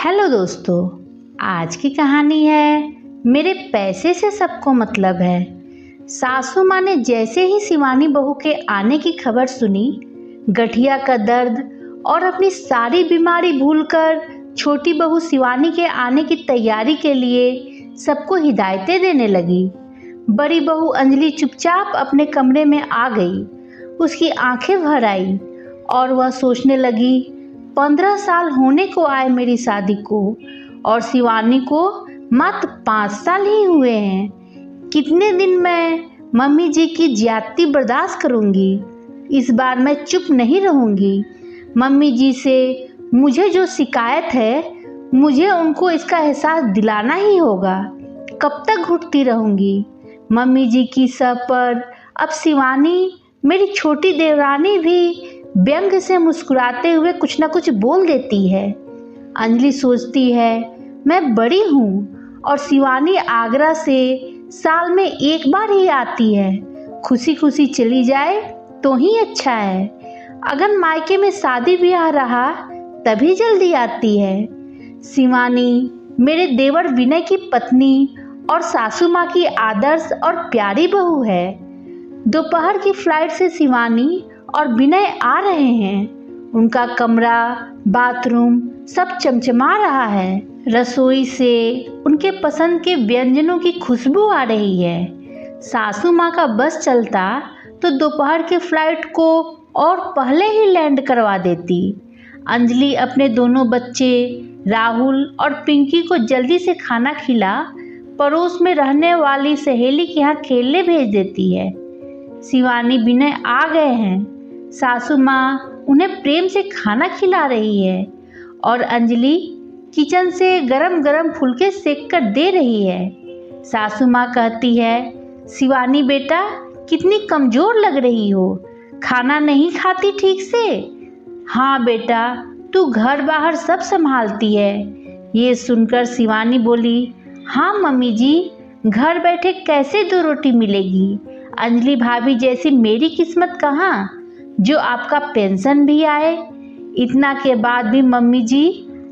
Hello दोस्तों, आज की कहानी है मेरे पैसे से सबको मतलब है। सासू माँ ने जैसे ही शिवानी बहू के आने की खबर सुनी, गठिया का दर्द और अपनी सारी बीमारी भूलकर छोटी बहू शिवानी के आने की तैयारी के लिए सबको हिदायतें देने लगी। बड़ी बहू अंजलि चुपचाप अपने कमरे में आ गई। उसकी आंखें भर आई और वह सोचने लगी, 15 साल होने को आए मेरी शादी को और शिवानी को मात्र 5 साल ही हुए हैं। कितने दिन मैं मम्मी जी की ज्यादती बर्दाश्त करूंगी। इस बार मैं चुप नहीं रहूंगी। मम्मी जी से मुझे जो शिकायत है, मुझे उनको इसका एहसास दिलाना ही होगा। कब तक घुटती रहूंगी। मम्मी जी की सर पर अब शिवानी, मेरी छोटी देवरानी भी व्यंग से मुस्कुराते हुए कुछ न कुछ बोल देती है। अंजलि सोचती है, मैं बड़ी हूँ और शिवानी आगरा से साल में एक बार ही आती है। खुशी खुशी चली जाए तो ही अच्छा है। अगर मायके में शादी ब्याह रहा तभी जल्दी आती है। शिवानी मेरे देवर विनय की पत्नी और सासू माँ की आदर्श और प्यारी बहू है। दोपहर की फ्लाइट से शिवानी और विनय आ रहे हैं। उनका कमरा, बाथरूम सब चमचमा रहा है। रसोई से उनके पसंद के व्यंजनों की खुशबू आ रही है। सासू माँ का बस चलता तो दोपहर के फ्लाइट को और पहले ही लैंड करवा देती। अंजलि अपने दोनों बच्चे राहुल और पिंकी को जल्दी से खाना खिला पड़ोस में रहने वाली सहेली के यहाँ खेलने भेज देती है। शिवानी विनय आ गए हैं। सासू माँ उन्हें प्रेम से खाना खिला रही है और अंजलि किचन से गरम गरम फुलके सेक कर दे रही है। सासू माँ कहती है, शिवानी बेटा कितनी कमज़ोर लग रही हो, खाना नहीं खाती ठीक से। हाँ बेटा, तू घर बाहर सब संभालती है। ये सुनकर शिवानी बोली, हाँ मम्मी जी, घर बैठे कैसे 2 रोटी मिलेगी। अंजलि भाभी जैसी मेरी किस्मत कहाँ जो आपका पेंशन भी आए। इतना के बाद भी मम्मी जी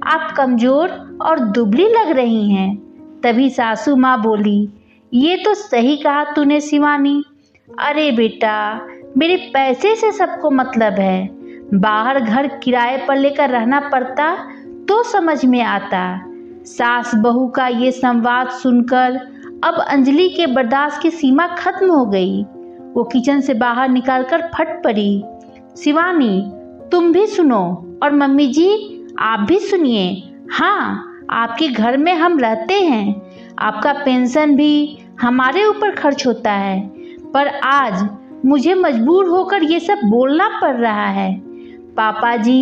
आप कमज़ोर और दुबली लग रही हैं। तभी सासू माँ बोली, ये तो सही कहा तूने शिवानी। अरे बेटा, मेरे पैसे से सबको मतलब है। बाहर घर किराए पर लेकर रहना पड़ता तो समझ में आता। सास बहू का ये संवाद सुनकर अब अंजलि के बर्दाश्त की सीमा खत्म हो गई। वो किचन से बाहर निकलकर फट पड़ी, शिवानी तुम भी सुनो और मम्मी जी आप भी सुनिए। हाँ, आपके घर में हम रहते हैं, आपका पेंशन भी हमारे ऊपर खर्च होता है, पर आज मुझे मजबूर होकर ये सब बोलना पड़ रहा है। पापा जी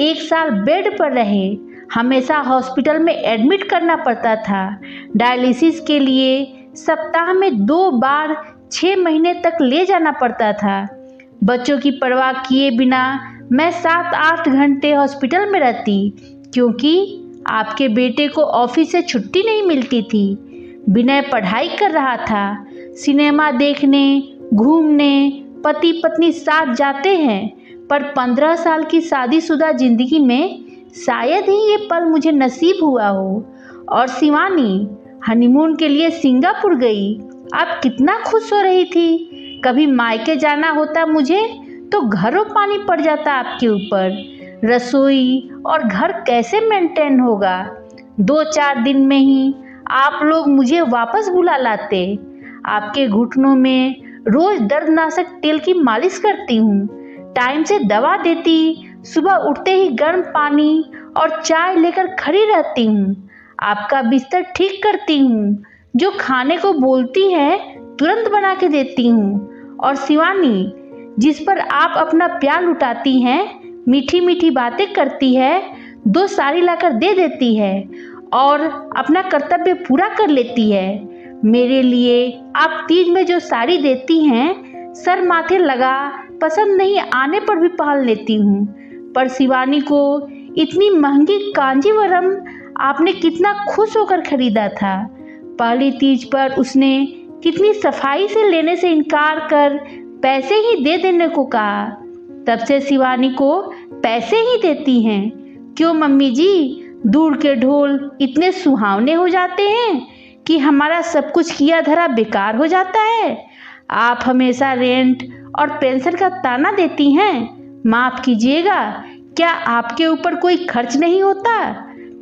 1 साल बेड पर रहे, हमेशा हॉस्पिटल में एडमिट करना पड़ता था। डायलिसिस के लिए सप्ताह में 2 बार 6 महीने तक ले जाना पड़ता था। बच्चों की परवाह किए बिना मैं 7-8 घंटे हॉस्पिटल में रहती, क्योंकि आपके बेटे को ऑफिस से छुट्टी नहीं मिलती थी। विनय पढ़ाई कर रहा था, सिनेमा देखने, घूमने पति पत्नी साथ जाते हैं, पर 15 साल की शादीशुदा जिंदगी में शायद ही ये पल मुझे नसीब हुआ हो। और शिवानी हनीमून के लिए सिंगापुर गई। आप कितना खुश हो रही थी। कभी मायके जाना होता मुझे तो घरों पानी पड़ जाता आपके ऊपर। रसोई और घर कैसे मेंटेन होगा। 2-4 दिन में ही आप लोग मुझे वापस बुला लाते। आपके घुटनों में रोज दर्दनाशक तेल की मालिश करती हूँ, टाइम से दवा देती, सुबह उठते ही गर्म पानी और चाय लेकर खड़ी रहती हूँ, आपका बिस्तर ठीक करती हूँ, जो खाने को बोलती है तुरंत बना के देती हूँ। और शिवानी जिस पर आप अपना प्यार लुटाती हैं, मीठी मीठी बातें करती है, 2 साड़ी लाकर दे देती है और अपना कर्तव्य पूरा कर लेती है। मेरे लिए आप तीज में जो साड़ी देती हैं, सर माथे लगा पसंद नहीं आने पर भी पहन लेती हूँ। पर शिवानी को इतनी महंगी कांजीवरम आपने कितना खुश होकर खरीदा था। पहली तीज पर उसने कितनी सफाई से लेने से इनकार कर पैसे ही दे देने को कहा। तब से शिवानी को पैसे ही देती हैं। क्यों मम्मी जी, दूर के ढोल इतने सुहावने हो जाते हैं कि हमारा सब कुछ किया धरा बेकार हो जाता है। आप हमेशा रेंट और पेंशन का ताना देती हैं। माफ़ कीजिएगा, क्या आपके ऊपर कोई खर्च नहीं होता?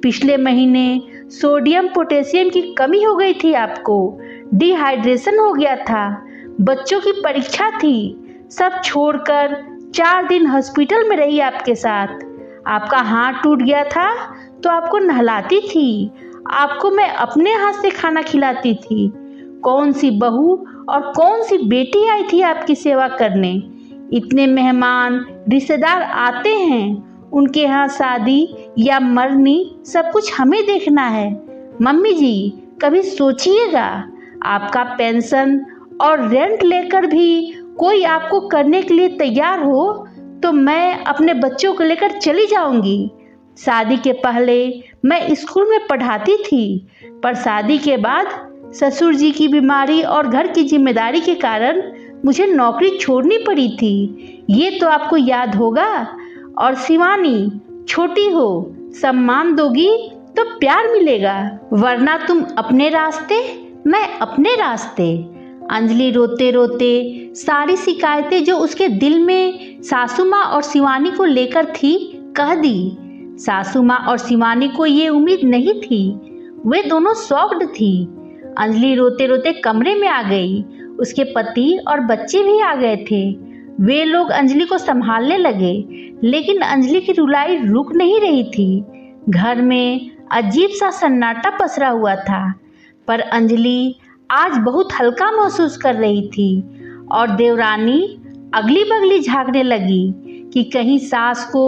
पिछले महीने सोडियम पोटेशियम की कमी हो गई थी, आपको डिहाइड्रेशन हो गया था, बच्चों की परीक्षा थी, सब छोड़कर 4 दिन हॉस्पिटल में रही आपके साथ। आपका हाथ टूट गया था तो आपको नहलाती थी, आपको मैं अपने हाथ से खाना खिलाती थी। कौन सी बहू और कौन सी बेटी आई थी आपकी सेवा करने? इतने मेहमान रिश्तेदार आते हैं, उनके यहाँ शादी या मरनी सब कुछ हमें देखना है। मम्मी जी, कभी सोचिएगा, आपका पेंशन और रेंट लेकर भी कोई आपको करने के लिए तैयार हो तो मैं अपने बच्चों को लेकर चली जाऊंगी। शादी के पहले मैं स्कूल में पढ़ाती थी, पर शादी के बाद ससुर जी की बीमारी और घर की जिम्मेदारी के कारण मुझे नौकरी छोड़नी पड़ी थी। ये तो आपको याद होगा। और शिवानी, छोटी हो, सम्मान दोगी तो प्यार मिलेगा, वरना तुम अपने रास्ते, मैं अपने रास्ते। अंजलि रोते रोते सारी शिकायतें जो उसके दिल में सासू माँ और शिवानी को लेकर थी कह दी। सासू माँ और शिवानी को ये उम्मीद नहीं थी, वे दोनों शॉक्ड थी। अंजलि रोते रोते कमरे में आ गई। उसके पति और बच्चे भी आ गए थे। वे लोग अंजलि को संभालने लगे, लेकिन अंजलि की रुलाई रुक नहीं रही थी। घर में अजीब सा सन्नाटा पसरा हुआ था, पर अंजलि आज बहुत हल्का महसूस कर रही थी और देवरानी अगली बगली झांकने लगी कि कहीं सास को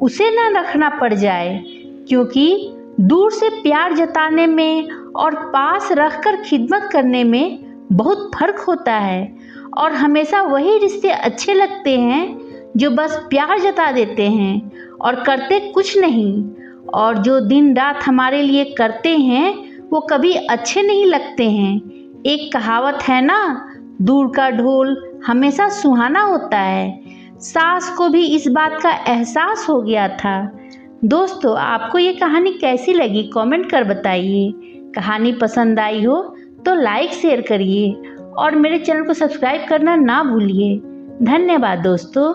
उसे ना रखना पड़ जाए, क्योंकि दूर से प्यार जताने में और पास रखकर खिदमत करने में बहुत फर्क होता है। और हमेशा वही रिश्ते अच्छे लगते हैं जो बस प्यार जता देते हैं और करते कुछ नहीं, और जो दिन रात हमारे लिए करते हैं वो कभी अच्छे नहीं लगते हैं। एक कहावत है ना, दूर का ढोल हमेशा सुहाना होता है। सास को भी इस बात का एहसास हो गया था। दोस्तों, आपको ये कहानी कैसी लगी कमेंट कर बताइए। कहानी पसंद आई हो तो लाइक शेयर करिए और मेरे चैनल को सब्सक्राइब करना ना भूलिए। धन्यवाद दोस्तों।